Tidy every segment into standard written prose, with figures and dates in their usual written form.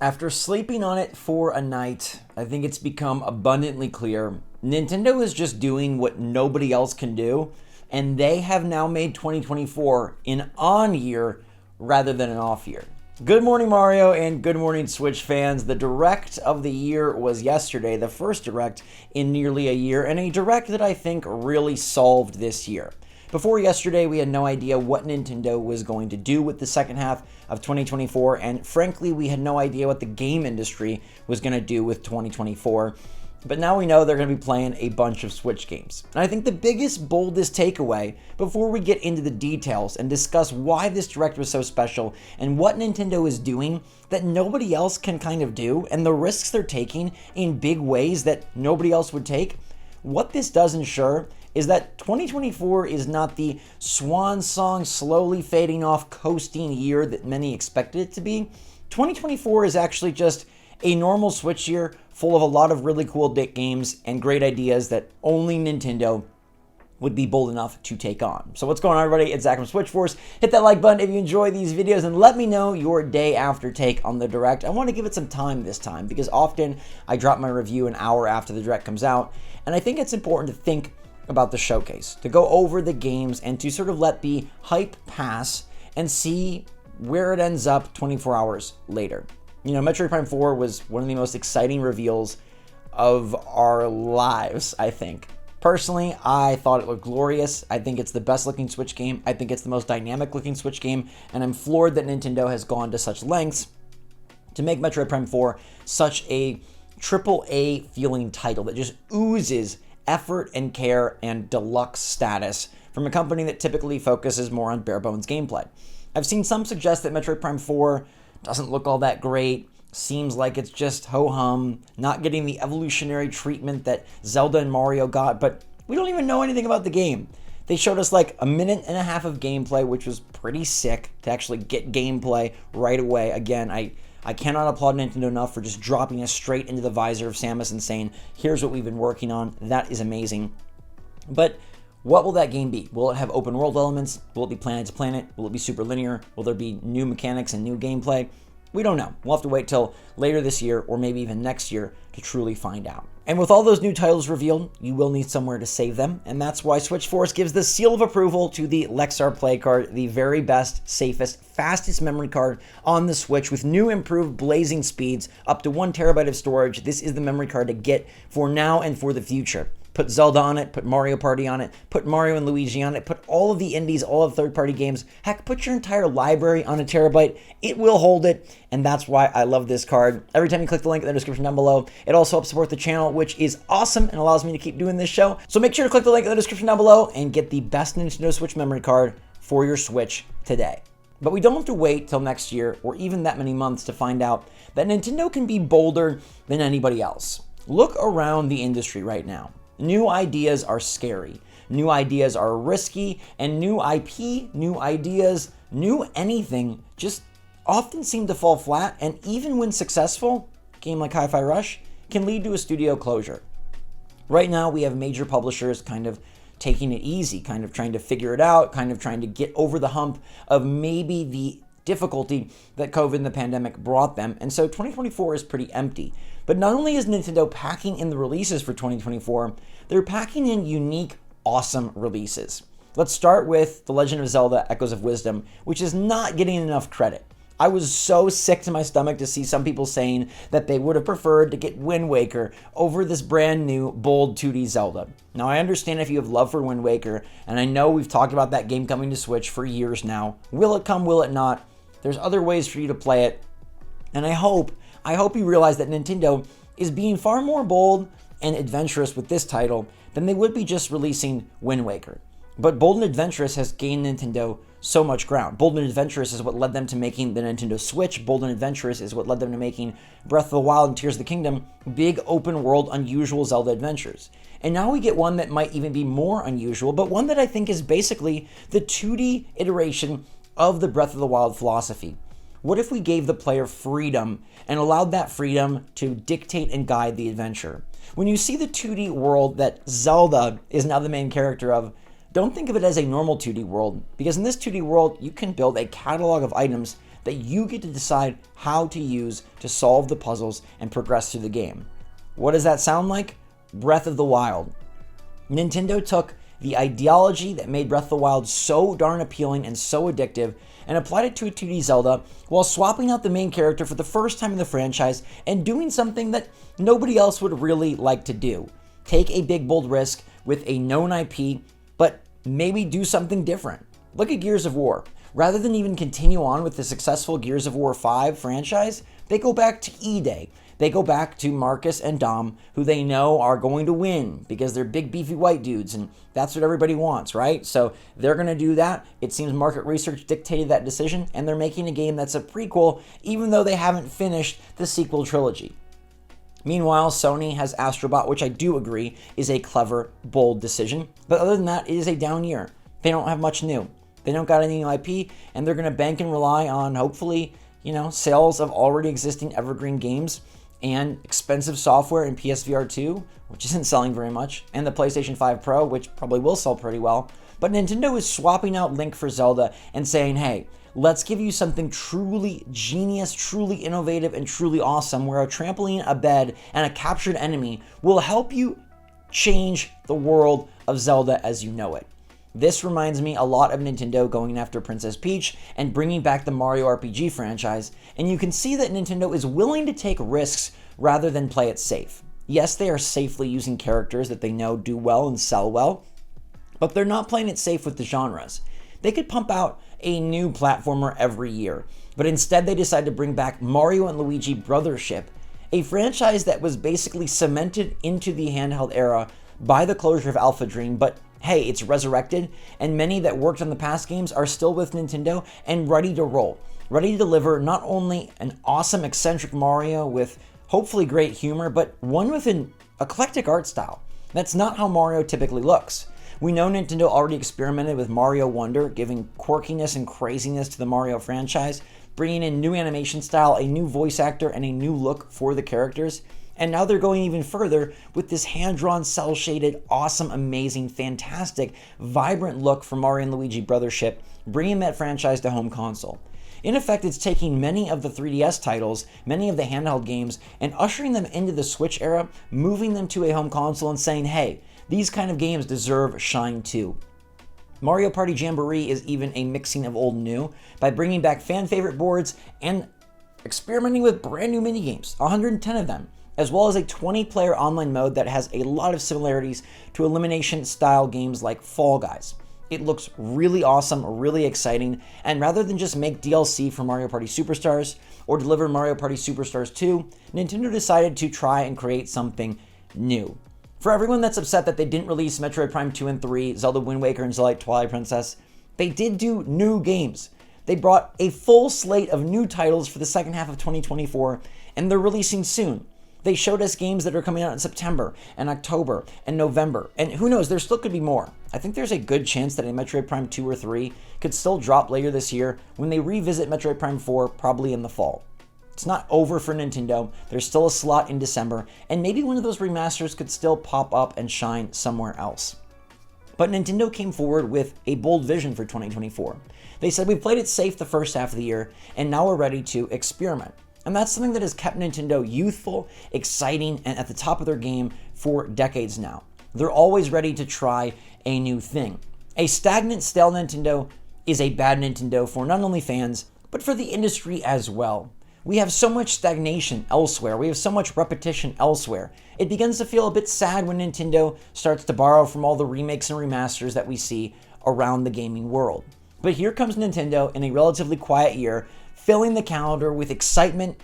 After sleeping on it for a night, I think it's become abundantly clear Nintendo is just doing what nobody else can do, and they have now made 2024 an on year rather than an off year. Good morning, Mario, and good morning, Switch fans. The Direct of the year was yesterday, the first Direct in nearly a year, and a Direct that I think really solved this year. Before yesterday, we had no idea what Nintendo was going to do with the second half of 2024, and frankly, we had no idea what the game industry was going to do with 2024. But now we know they're going to be playing a bunch of Switch games. And I think the biggest, boldest takeaway, before we get into the details and discuss why this Direct was so special and what Nintendo is doing that nobody else can kind of do, and the risks they're taking in big ways that nobody else would take, what this does ensure is that 2024 is not the swan song, slowly fading off, coasting year that many expected it to be. 2024 is actually just a normal Switch year full of a lot of really cool games and great ideas that only Nintendo would be bold enough to take on. So what's going on, everybody? It's Zach from SwitchForce. Hit that like button if you enjoy these videos and let me know your day after take on the Direct. I want to give it some time this time because often I drop my review an hour after the Direct comes out, and I think it's important to think about the showcase, to go over the games and to sort of let the hype pass and see where it ends up 24 hours later. You know, Metroid Prime 4 was one of the most exciting reveals of our lives, I think. Personally, I thought it looked glorious. I think it's the best looking Switch game. I think it's the most dynamic looking Switch game, and I'm floored that Nintendo has gone to such lengths to make Metroid Prime 4 such a AAA feeling title that just oozes effort and care and deluxe status from a company that typically focuses more on bare bones gameplay. I've seen some suggest that Metroid Prime 4 doesn't look all that great, seems like it's just ho-hum, not getting the evolutionary treatment that Zelda and Mario got, but we don't even know anything about the game. They showed us like a minute and a half of gameplay, which was pretty sick to actually get gameplay right away. Again, I cannot applaud Nintendo enough for just dropping us straight into the visor of Samus and saying, here's what we've been working on. That is amazing. But what will that game be? Will it have open world elements? Will it be planet to planet? Will it be super linear? Will there be new mechanics and new gameplay? We don't know. We'll have to wait till later this year or maybe even next year to truly find out. And with all those new titles revealed, you will need somewhere to save them, and that's why SwitchForce gives the seal of approval to the Lexar Play Card, the very best, safest, fastest memory card on the Switch with new improved blazing speeds, up to 1 terabyte of storage. This is the memory card to get for now and for the future. Put Zelda on it, put Mario Party on it, put Mario and Luigi on it, put all of the indies, all of third-party games. Heck, put your entire library on a terabyte. It will hold it, and that's why I love this card. Every time you click the link in the description down below, it also helps support the channel, which is awesome and allows me to keep doing this show. So make sure to click the link in the description down below and get the best Nintendo Switch memory card for your Switch today. But we don't have to wait till next year or even that many months to find out that Nintendo can be bolder than anybody else. Look around the industry right now. New ideas are scary, new ideas are risky, and new IP, new ideas, new anything just often seem to fall flat, and even when successful, a game like Hi-Fi Rush can lead to a studio closure. Right now, we have major publishers kind of taking it easy, kind of trying to figure it out, kind of trying to get over the hump of maybe the difficulty that COVID and the pandemic brought them, and so 2024 is pretty empty. But not only is Nintendo packing in the releases for 2024, they're packing in unique, awesome releases. Let's start with The Legend of Zelda: Echoes of Wisdom, which is not getting enough credit. I was so sick to my stomach to see some people saying that they would have preferred to get Wind Waker over this brand new, bold 2D Zelda. Now, I understand if you have love for Wind Waker, and I know we've talked about that game coming to Switch for years now. Will it come? Will it not? There's other ways for you to play it, and I hope you realize that Nintendo is being far more bold and adventurous with this title than they would be just releasing Wind Waker. But bold and adventurous has gained Nintendo so much ground. Bold and adventurous is what led them to making the Nintendo Switch. Bold and adventurous is what led them to making Breath of the Wild and Tears of the Kingdom big open world, unusual Zelda adventures. And now we get one that might even be more unusual, but one that I think is basically the 2D iteration of the Breath of the Wild philosophy. What if we gave the player freedom and allowed that freedom to dictate and guide the adventure? When you see the 2D world that Zelda is now the main character of, don't think of it as a normal 2D world, because in this 2D world, you can build a catalog of items that you get to decide how to use to solve the puzzles and progress through the game. What does that sound like? Breath of the Wild. Nintendo took the ideology that made Breath of the Wild so darn appealing and so addictive and applied it to a 2D Zelda while swapping out the main character for the first time in the franchise and doing something that nobody else would really like to do. Take a big bold risk with a known IP, but maybe do something different. Look at Gears of War. Rather than even continue on with the successful Gears of War 5 franchise, they go back to E-Day. They go back to Marcus and Dom, who they know are going to win because they're big, beefy white dudes, and that's what everybody wants, right? So they're going to do that. It seems market research dictated that decision, and they're making a game that's a prequel, even though they haven't finished the sequel trilogy. Meanwhile, Sony has Astrobot, which I do agree is a clever, bold decision. But other than that, it is a down year. They don't have much new. They don't got any new IP, and they're going to bank and rely on, hopefully, sales of already existing evergreen games and expensive software in PSVR 2, which isn't selling very much, and the PlayStation 5 Pro, which probably will sell pretty well. But Nintendo is swapping out Link for Zelda and saying, hey, let's give you something truly genius, truly innovative, and truly awesome, where a trampoline, a bed, and a captured enemy will help you change the world of Zelda as you know it. This reminds me a lot of Nintendo going after Princess Peach and bringing back the Mario RPG franchise, and you can see that Nintendo is willing to take risks rather than play it safe. Yes, they are safely using characters that they know do well and sell well, but they're not playing it safe with the genres. They could pump out a new platformer every year, but instead they decide to bring back Mario and Luigi Brothership, a franchise that was basically cemented into the handheld era by the closure of Alpha Dream, but hey, it's resurrected, and many that worked on the past games are still with Nintendo and ready to roll. Ready to deliver not only an awesome eccentric Mario with hopefully great humor, but one with an eclectic art style. That's not how Mario typically looks. We know Nintendo already experimented with Mario Wonder, giving quirkiness and craziness to the Mario franchise, bringing in new animation style, a new voice actor, and a new look for the characters. And now they're going even further with this hand-drawn, cel-shaded, awesome, amazing, fantastic, vibrant look for Mario and Luigi Brothership, bringing that franchise to home console. In effect, it's taking many of the 3DS titles, many of the handheld games, and ushering them into the Switch era, moving them to a home console and saying, hey, these kind of games deserve shine too. Mario Party Jamboree is even a mixing of old and new by bringing back fan-favorite boards and experimenting with brand new minigames, 110 of them, as well as a 20-player online mode that has a lot of similarities to elimination-style games like Fall Guys. It looks really awesome, really exciting, and rather than just make DLC for Mario Party Superstars or deliver Mario Party Superstars 2, Nintendo decided to try and create something new. For everyone that's upset that they didn't release Metroid Prime 2 and 3, Zelda Wind Waker, and Zelda Twilight Princess, they did do new games. They brought a full slate of new titles for the second half of 2024, and they're releasing soon. They showed us games that are coming out in September and October and November, and who knows, there still could be more. I think there's a good chance that a Metroid Prime 2 or 3 could still drop later this year when they revisit Metroid Prime 4, probably in the fall. It's not over for Nintendo, there's still a slot in December, and maybe one of those remasters could still pop up and shine somewhere else. But Nintendo came forward with a bold vision for 2024. They said, we played it safe the first half of the year, and now we're ready to experiment. And that's something that has kept Nintendo youthful, exciting, and at the top of their game for decades now. They're always ready to try a new thing. A stagnant, stale Nintendo is a bad Nintendo for not only fans, but for the industry as well. We have so much stagnation elsewhere. We have so much repetition elsewhere. It begins to feel a bit sad when Nintendo starts to borrow from all the remakes and remasters that we see around the gaming world. But here comes Nintendo in a relatively quiet year, filling the calendar with excitement,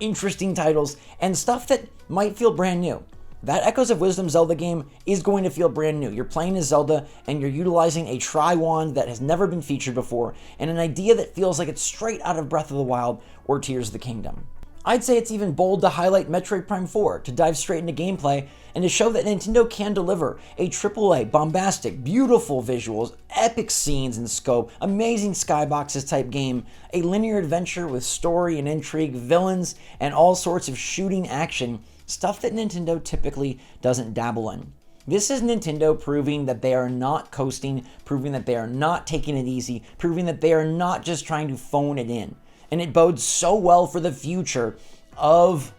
interesting titles, and stuff that might feel brand new. That Echoes of Wisdom Zelda game is going to feel brand new. You're playing as Zelda, and you're utilizing a Tri-Wand that has never been featured before, and an idea that feels like it's straight out of Breath of the Wild or Tears of the Kingdom. I'd say it's even bold to highlight Metroid Prime 4, to dive straight into gameplay, and to show that Nintendo can deliver a AAA, bombastic, beautiful visuals, epic scenes and scope, amazing skyboxes type game, a linear adventure with story and intrigue, villains, and all sorts of shooting action, stuff that Nintendo typically doesn't dabble in. This is Nintendo proving that they are not coasting, proving that they are not taking it easy, proving that they are not just trying to phone it in. And it bodes so well for the future of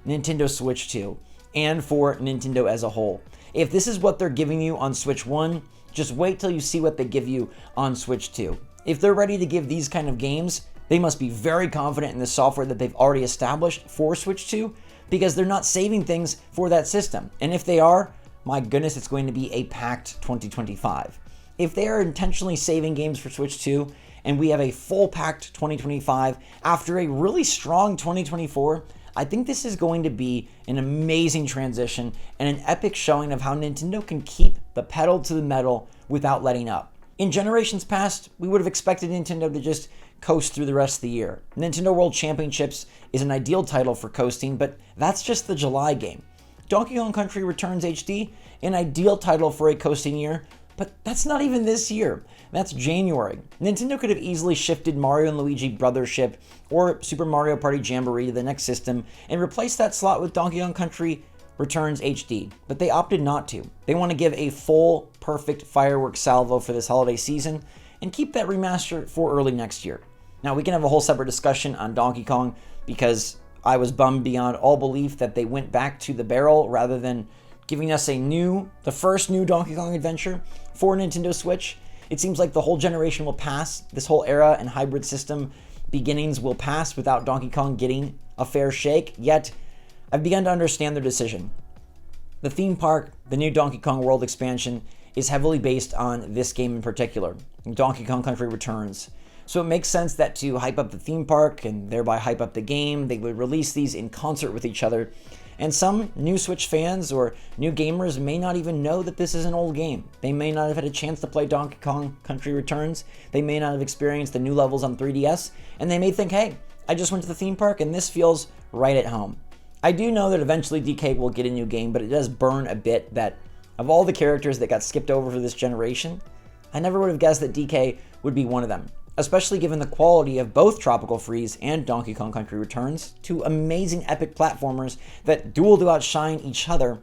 Nintendo Switch 2 and for Nintendo as a whole. If this is what they're giving you on Switch 1, just wait till you see what they give you on Switch 2. If they're ready to give these kind of games, they must be very confident in the software that they've already established for Switch 2, because they're not saving things for that system. And if they are, my goodness, it's going to be a packed 2025. If they are intentionally saving games for Switch 2, and we have a full packed 2025 after a really strong 2024, I think this is going to be an amazing transition and an epic showing of how Nintendo can keep the pedal to the metal without letting up. In generations past, we would have expected Nintendo to just coast through the rest of the year. Nintendo World Championships is an ideal title for coasting, but that's just the July game. Donkey Kong Country Returns HD, an ideal title for a coasting year, but that's not even this year. That's January. Nintendo could have easily shifted Mario and Luigi Brothership or Super Mario Party Jamboree to the next system and replaced that slot with Donkey Kong Country Returns HD, but they opted not to. They want to give a full, perfect fireworks salvo for this holiday season and keep that remaster for early next year. Now, we can have a whole separate discussion on Donkey Kong because I was bummed beyond all belief that they went back to the barrel rather than giving us the first new Donkey Kong adventure for Nintendo Switch. It seems like the whole generation will pass, this whole era and hybrid system beginnings will pass without Donkey Kong getting a fair shake, yet I've begun to understand their decision. The theme park, the new Donkey Kong World expansion, is heavily based on this game in particular, Donkey Kong Country Returns. So it makes sense that to hype up the theme park and thereby hype up the game, they would release these in concert with each other. And some new Switch fans or new gamers may not even know that this is an old game. They may not have had a chance to play Donkey Kong Country Returns. They may not have experienced the new levels on 3DS. And they may think, hey, I just went to the theme park and this feels right at home. I do know that eventually DK will get a new game, but it does burn a bit that of all the characters that got skipped over for this generation, I never would have guessed that DK would be one of them, especially given the quality of both Tropical Freeze and Donkey Kong Country Returns, two amazing epic platformers that duel to outshine each other.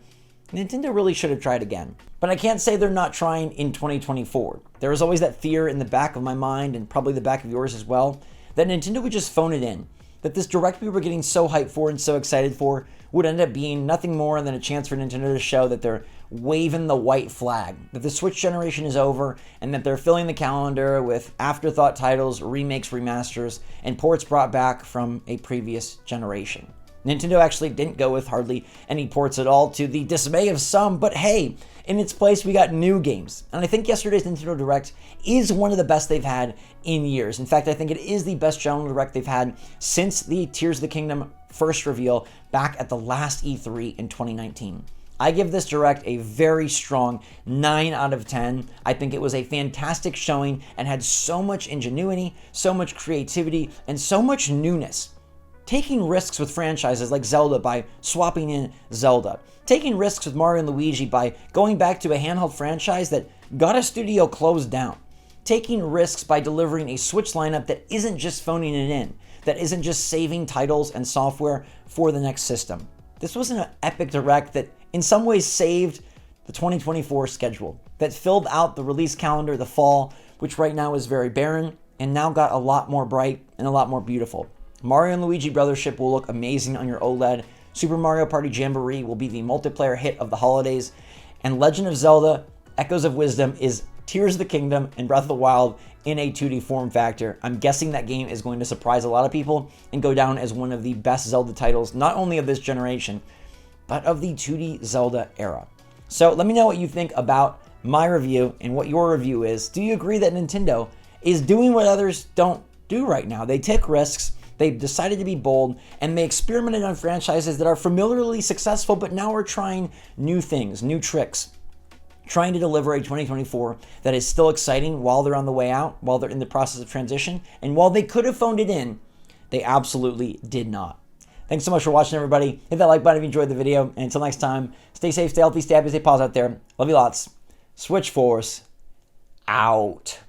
Nintendo really should have tried again. But I can't say they're not trying in 2024. There is always that fear in the back of my mind, and probably the back of yours as well, that Nintendo would just phone it in. That this Direct we were getting so hyped for and so excited for would end up being nothing more than a chance for Nintendo to show that they're waving the white flag, that the Switch generation is over, and that they're filling the calendar with afterthought titles, remakes, remasters, and ports brought back from a previous generation. Nintendo actually didn't go with hardly any ports at all, to the dismay of some, but hey, in its place we got new games. And I think yesterday's Nintendo Direct is one of the best they've had in years. In fact, I think it is the best general Direct they've had since the Tears of the Kingdom first reveal back at the last E3 in 2019. I give this Direct a very strong 9 out of 10. I think it was a fantastic showing and had so much ingenuity, so much creativity, and so much newness. Taking risks with franchises like Zelda by swapping in Zelda. Taking risks with Mario and Luigi by going back to a handheld franchise that got a studio closed down. Taking risks by delivering a Switch lineup that isn't just phoning it in, that isn't just saving titles and software for the next system. This was an epic Direct that in some ways saved the 2024 schedule, that filled out the release calendar the fall, which right now is very barren, and now got a lot more bright and a lot more beautiful. Mario and Luigi Brothership will look amazing on your OLED, Super Mario Party Jamboree will be the multiplayer hit of the holidays, and Legend of Zelda Echoes of Wisdom is Tears of the Kingdom and Breath of the Wild in a 2D form factor. I'm guessing that game is going to surprise a lot of people and go down as one of the best Zelda titles, not only of this generation, but of the 2D Zelda era. So let me know what you think about my review and what your review is. Do you agree that Nintendo is doing what others don't do right now? They take risks, they've decided to be bold, and they experimented on franchises that are familiarly successful, but now are trying new things, new tricks, trying to deliver a 2024 that is still exciting while they're on the way out, while they're in the process of transition, and while they could have phoned it in, they absolutely did not. Thanks so much for watching, everybody. Hit that like button if you enjoyed the video, and until next time, stay safe, stay healthy, stay happy, stay positive out there. Love you lots. SwitchForce out.